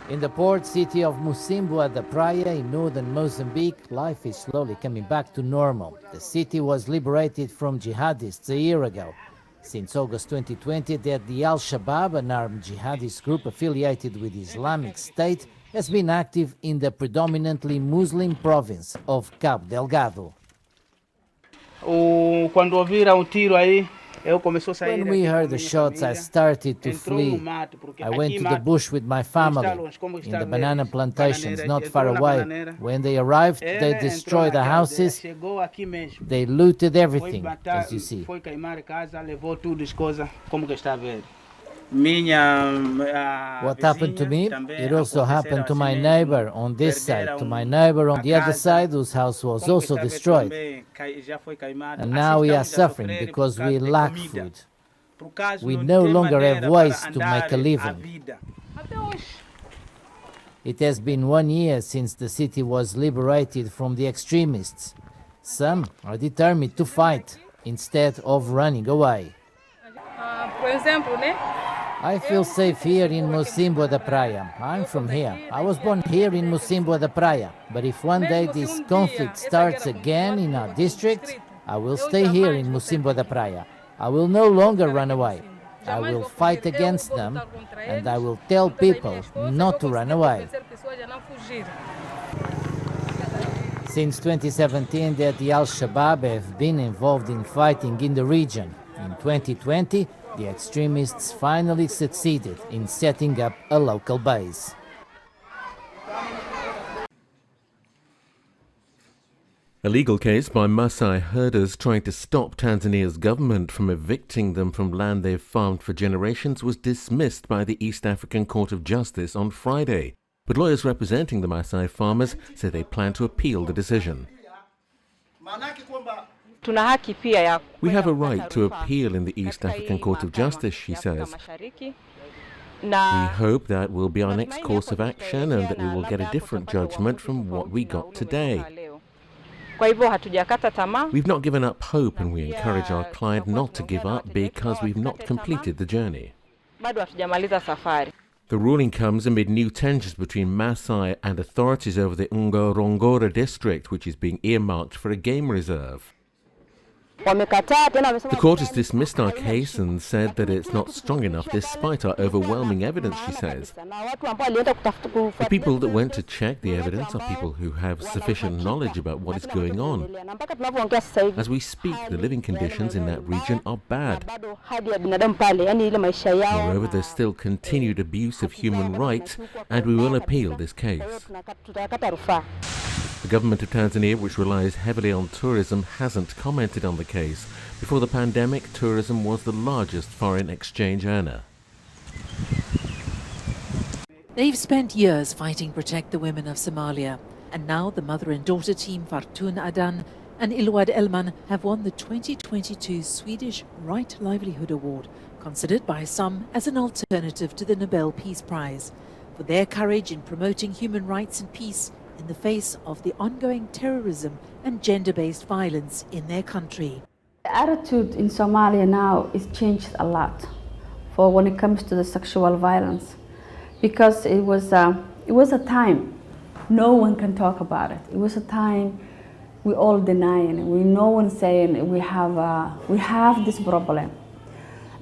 In the port city of Mocímboa da Praia in northern Mozambique, life is slowly coming back to normal. The city was liberated from jihadists a year ago. Since August 2020, the al-Shabaab, an armed jihadist group affiliated with Islamic State, has been active in the predominantly Muslim province of Cabo Delgado. When we heard the shots, I started to flee. I went to the bush with my family, in the banana plantations not far away. When they arrived, they destroyed the houses. They looted everything, as you see. What happened to me, it also happened to my neighbor on this side, to my neighbor on the other side, whose house was also destroyed. And now we are suffering because we lack food. We no longer have ways to make a living. It has been 1 year since the city was liberated from the extremists. Some are determined to fight instead of running away. I feel safe here in Mocímboa da Praia. I'm from here. I was born here in Mocímboa da Praia. But if one day this conflict starts again in our district, I will stay here in Mocímboa da Praia. I will no longer run away. I will fight against them, and I will tell people not to run away. Since 2017, the al-Shabaab have been involved in fighting in the region. In 2020, the extremists finally succeeded in setting up a local base. A legal case by Maasai herders trying to stop Tanzania's government from evicting them from land they've farmed for generations was dismissed by the East African Court of Justice on Friday. But lawyers representing the Maasai farmers say they plan to appeal the decision. We have a right to appeal in the East African Court of Justice, she says. We hope that will be our next course of action and that we will get a different judgment from what we got today. We've not given up hope, and we encourage our client not to give up because we've not completed the journey. The ruling comes amid new tensions between Maasai and authorities over the Ngorongoro district, which is being earmarked for a game reserve. The court has dismissed our case and said that it's not strong enough despite our overwhelming evidence, she says. The people that went to check the evidence are people who have sufficient knowledge about what is going on. As we speak, the living conditions in that region are bad. Moreover, there's still continued abuse of human rights, and we will appeal this case. The government of Tanzania, which relies heavily on tourism, hasn't commented on the case. Before the pandemic, tourism was the largest foreign exchange earner. They've spent years fighting to protect the women of Somalia, and now the mother and daughter team Fartuun Adan and Ilwad Elman have won the 2022 Swedish Right Livelihood Award, considered by some as an alternative to the Nobel Peace Prize, for their courage in promoting human rights and peace in the face of the ongoing terrorism and gender-based violence in their country. The attitude in Somalia now is changed a lot for when it comes to the sexual violence, because it was a time no one can talk about it. It was a time we all denying it. No one saying we have this problem,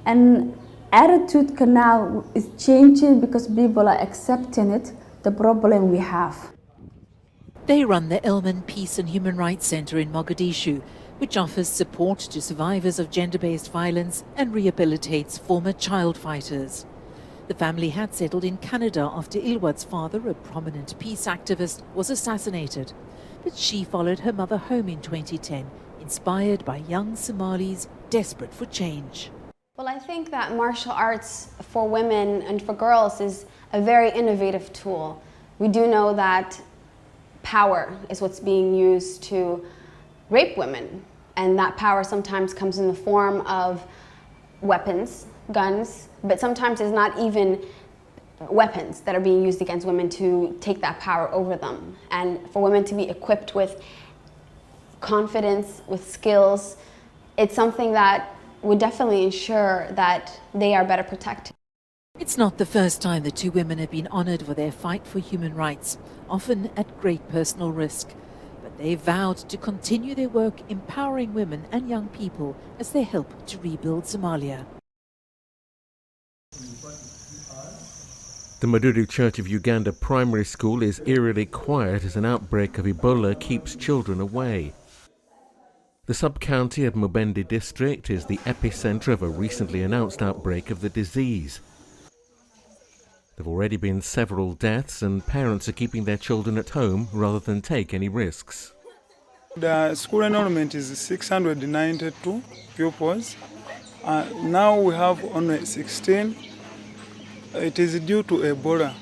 and attitude now is changing because people are accepting it, the problem we have. They run the Elman Peace and Human Rights Center in Mogadishu, which offers support to survivors of gender-based violence and rehabilitates former child fighters. The family had settled in Canada after Ilwad's father, a prominent peace activist, was assassinated. But she followed her mother home in 2010, inspired by young Somalis desperate for change. Well, I think that martial arts for women and for girls is a very innovative tool. We do know that power is what's being used to rape women, and that power sometimes comes in the form of weapons, guns, but sometimes it's not even weapons that are being used against women to take that power over them. And for women to be equipped with confidence, with skills, it's something that would definitely ensure that they are better protected. It's not the first time the two women have been honoured for their fight for human rights, often at great personal risk. But they vowed to continue their work empowering women and young people as they help to rebuild Somalia. The Madudu Church of Uganda primary school is eerily quiet as an outbreak of Ebola keeps children away. The sub-county of Mubende district is the epicenter of a recently announced outbreak of the disease. There have already been several deaths and parents are keeping their children at home rather than take any risks. The school enrollment is 692 pupils. Now we have only 16. It is due to Ebola.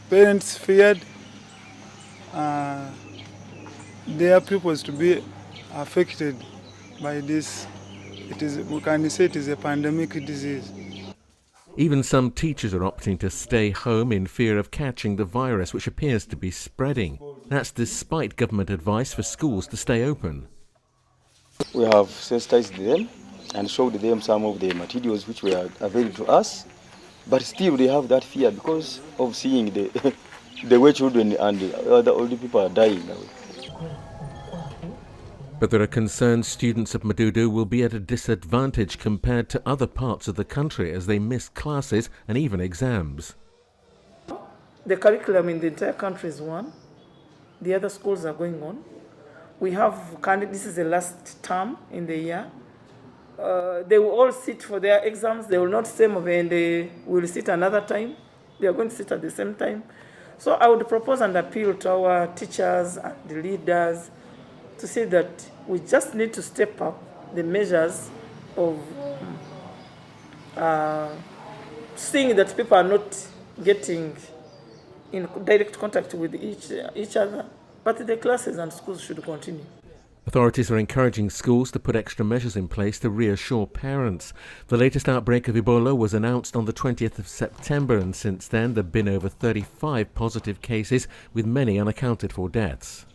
Parents feared their pupils to be affected by this. We can say it is a pandemic disease. Even some teachers are opting to stay home in fear of catching the virus, which appears to be spreading. That's despite government advice for schools to stay open. We have sensitized them and showed them some of the materials which were available to us, but still they have that fear because of seeing the way children and the other older people are dying now. But there are concerns students of Madudu will be at a disadvantage compared to other parts of the country as they miss classes and even exams. The curriculum in the entire country is one. The other schools are going on. We have, this is the last term in the year. They will all sit for their exams. They will not stay and they will sit another time. They are going to sit at the same time. So I would propose and appeal to our teachers and the leaders to say that we just need to step up the measures of seeing that people are not getting in direct contact with each other, but the classes and schools should continue. Authorities are encouraging schools to put extra measures in place to reassure parents. The latest outbreak of Ebola was announced on the 20th of September, and since then there have been over 35 positive cases, with many unaccounted for deaths.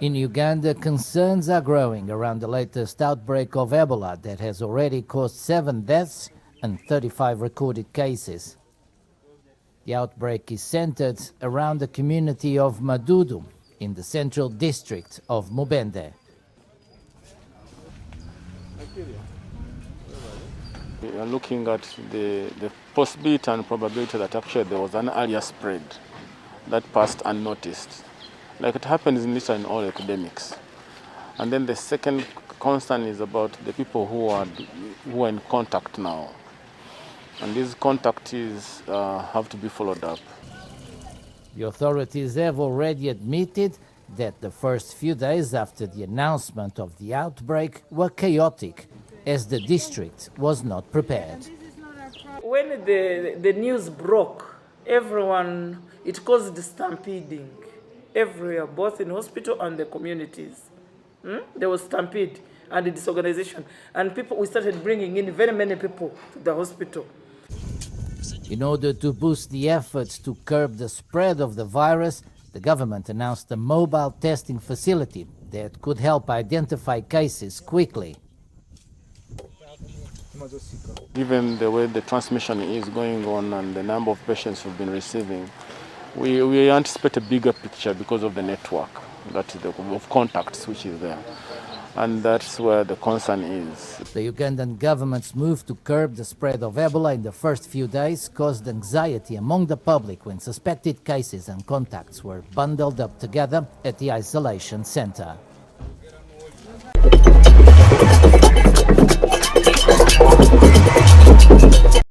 In Uganda, concerns are growing around the latest outbreak of Ebola that has already caused 7 deaths and 35 recorded cases. The outbreak is centered around the community of Madudu in the central district of Mubende. We are looking at the possibility and probability that actually there was an earlier spread that passed unnoticed, like it happens in all epidemics. And then the second concern is about the people who are in contact now. And these contactees have to be followed up. The authorities have already admitted that the first few days after the announcement of the outbreak were chaotic, as the district was not prepared. When the news broke, it caused stampeding everywhere, both in hospital and the communities. There was stampede and disorganization, and we started bringing in very many people to the hospital. In order to boost the efforts to curb the spread of the virus, the government announced a mobile testing facility that could help identify cases quickly. Given the way the transmission is going on and the number of patients we've been receiving, we anticipate a bigger picture because of the network of contacts which is there. And that's where the concern is. The Ugandan government's move to curb the spread of Ebola in the first few days caused anxiety among the public when suspected cases and contacts were bundled up together at the isolation center.